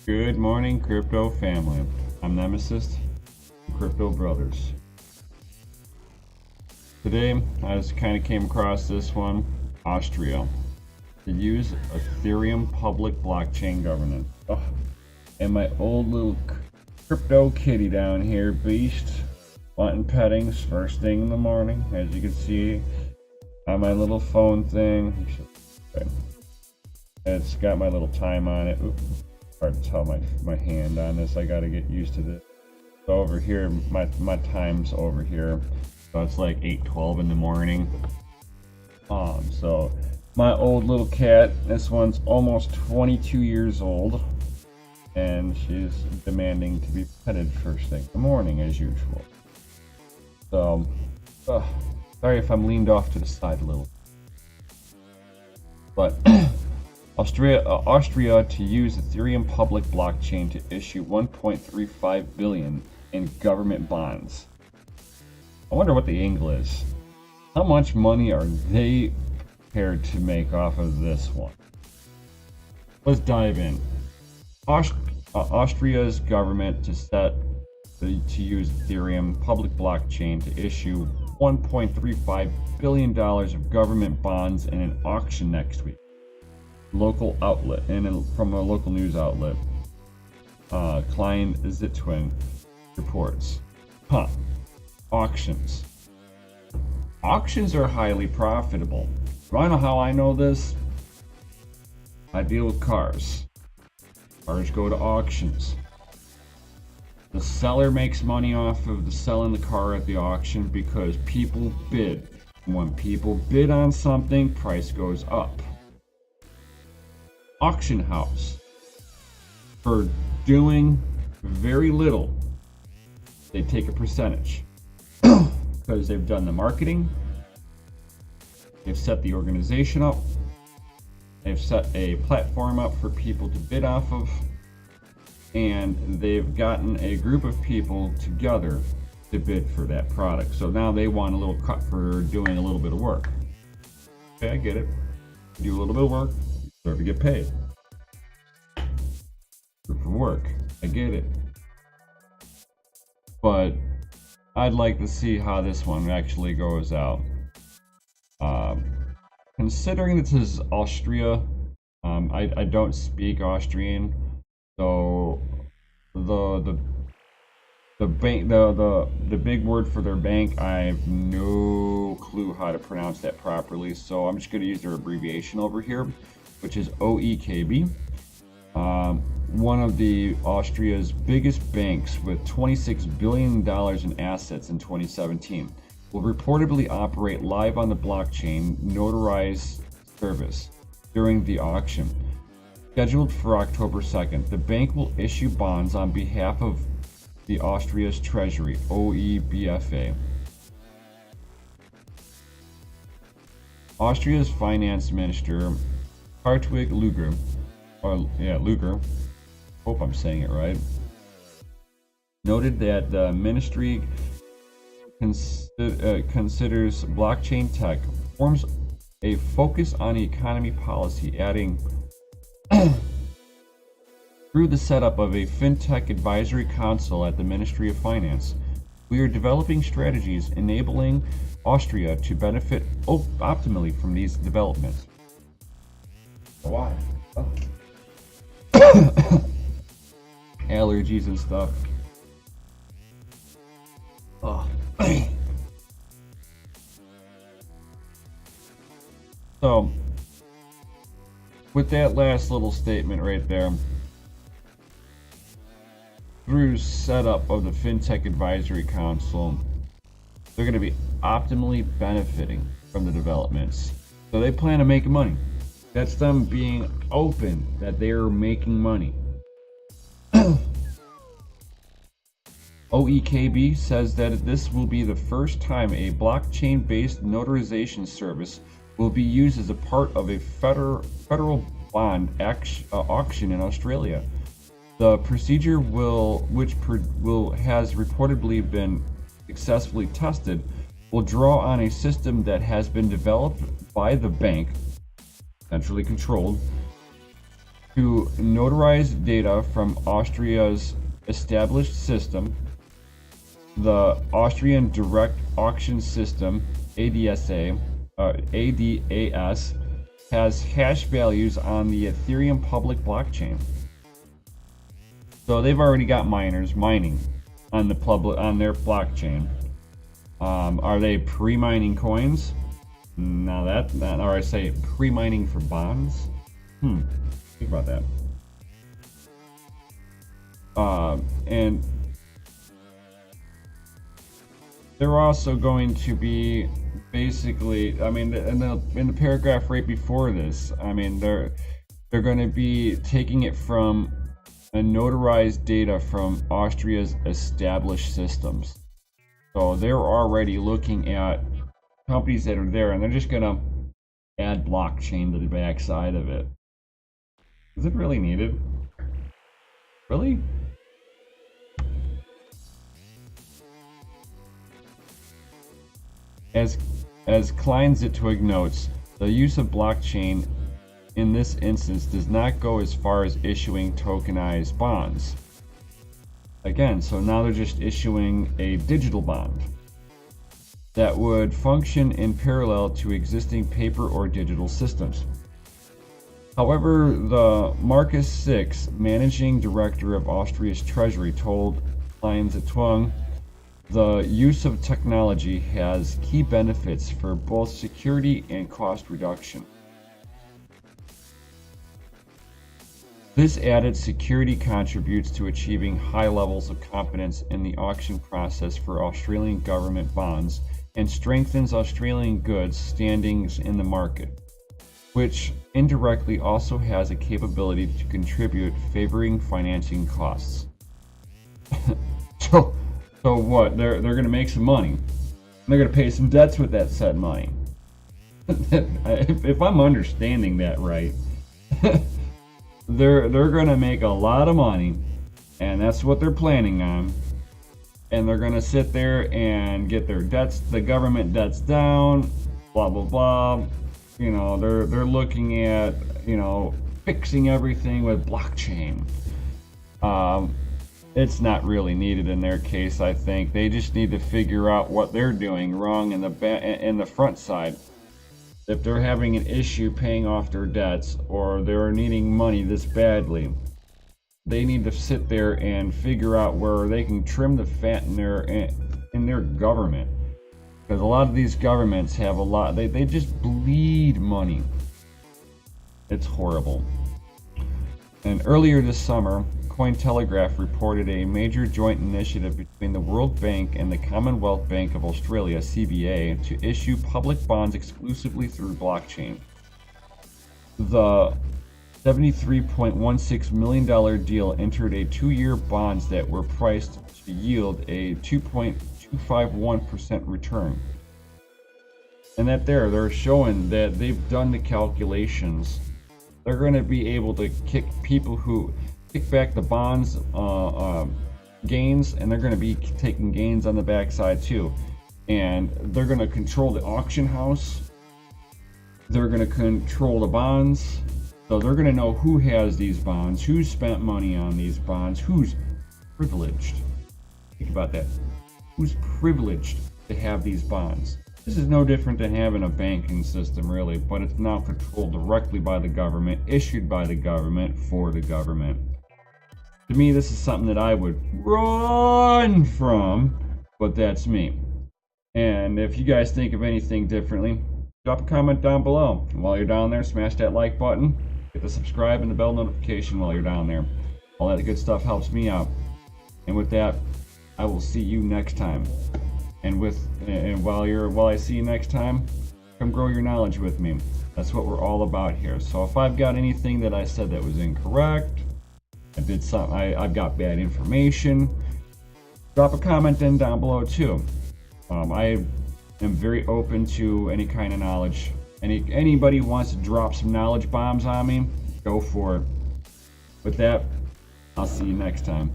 Good morning, crypto family. I'm Nemesis, Crypto Brothers. Today, I just kind of came across this one, Austria, to use Ethereum public blockchain governance. Oh, and my old little crypto kitty down here, Beast, wanting pettings first thing in the morning, as you can see on my little phone thing. Okay. It's got my little time on it. Oops. Hard to tell my hand on this. I got to get used to this. So over here, my time's over here. So it's like 8:12 in the morning. So my old little cat, this one's almost 22 years old, and she's demanding to be petted first thing in the morning as usual. So, sorry if I'm leaned off to the side a little. But Austria to use Ethereum public blockchain to issue 1.35 billion in government bonds. I wonder what the angle is. How much money are they prepared to make off of this one? Let's dive in. Austria's government to use Ethereum public blockchain to issue $1.35 billion of government bonds in an auction next week. Local outlet, and from a local news outlet, Klein Zitwin reports. Auctions. Auctions are highly profitable. Do I know how I know this? I deal with cars. Cars go to auctions. The seller makes money off of selling the car at the auction because people bid. When people bid on something, price goes up. Auction house, for doing very little, they take a percentage because they've done the marketing, they've set the organization up, they've set a platform up for people to bid off of, and they've gotten a group of people together to bid for that product. So now they want a little cut for doing a little bit of work. Okay, I get it. Do a little bit of work, deserve to get paid for work. I get it. But I'd like to see how this one actually goes out. Considering this is Austria, I don't speak Austrian, so the bank, the big word for their bank, I have no clue how to pronounce that properly, so I'm just going to use their abbreviation over here, which is OEKB. One of the Austria's biggest banks with $26 billion in assets in 2017 will reportedly operate live on the blockchain notarized service during the auction. Scheduled for October 2nd, the bank will issue bonds on behalf of the Austria's Treasury, OEBFA. Austria's Finance Minister, Hartwig Luger, hope I'm saying it right, noted that the ministry considers blockchain tech forms a focus on economy policy, adding, through the setup of a FinTech Advisory Council at the Ministry of Finance, we are developing strategies enabling Austria to benefit optimally from these developments. Why? Oh. Allergies and stuff. Oh. So, with that last little statement right there, through setup of the FinTech Advisory Council, they're going to be optimally benefiting from the developments. So they plan to make money. That's them being open that they're making money. OEKB says that this will be the first time a blockchain-based notarization service will be used as a part of a federal bond auction in Australia. The procedure has reportedly been successfully tested, will draw on a system that has been developed by the bank, centrally controlled, to notarize data from Austria's established system, the Austrian Direct Auction System, ADAS, has hash values on the Ethereum public blockchain. So they've already got miners mining on their blockchain. Are they pre-mining coins? Now or I say pre-mining for bonds? Think about that. And they're also going to be basically, I mean, in the paragraph right before this, I mean, they're going to be taking it from a notarized data from Austria's established systems. So they're already looking at companies that are there, and they're just going to add blockchain to the backside of it. Is it really needed? Really? As Klein-Zitwig notes, the use of blockchain in this instance does not go as far as issuing tokenized bonds. Again, so now they're just issuing a digital bond that would function in parallel to existing paper or digital systems. However, the Marcus Six, managing director of Austria's treasury, told Klein-Zitwig the use of technology has key benefits for both security and cost reduction. This added security contributes to achieving high levels of confidence in the auction process for Australian government bonds and strengthens Australian goods standings in the market, which indirectly also has a capability to contribute favoring financing costs. So what? They're going to make some money. They're going to pay some debts with that said money. If I'm understanding that right, they're going to make a lot of money, and that's what they're planning on. And they're going to sit there and get their debts, the government debts down, blah blah blah. You know, they're looking at, you know, fixing everything with blockchain. It's not really needed in their case. I think they just need to figure out what they're doing wrong in the front side. If they're having an issue paying off their debts, or they're needing money this badly, they need to sit there and figure out where they can trim the fat in their government. Because a lot of these governments have a lot, they just bleed money. It's horrible. And earlier this summer, Cointelegraph reported a major joint initiative between the World Bank and the Commonwealth Bank of Australia, CBA, to issue public bonds exclusively through blockchain. The $73.16 million deal entered a 2-year bonds that were priced to yield a 2.251% return. And they're showing that they've done the calculations. They're going to be able to kick back the bonds gains, and they're going to be taking gains on the backside too. And they're going to control the auction house. They're going to control the bonds. So they're going to know who has these bonds, who's spent money on these bonds, who's privileged. Think about that. Who's privileged to have these bonds? This is no different than having a banking system, really, but it's now controlled directly by the government, issued by the government, for the government. To me, this is something that I would run from, but that's me. And if you guys think of anything differently, drop a comment down below. And while you're down there, smash that like button, hit the subscribe and the bell notification while you're down there. All that good stuff helps me out. And with that, I will see you next time. And while I see you next time, come grow your knowledge with me. That's what we're all about here. So if I've got anything that I said that was incorrect, I've got bad information, drop a comment in down below too. I am very open to any kind of knowledge. Anybody wants to drop some knowledge bombs on me, go for it. With that, I'll see you next time.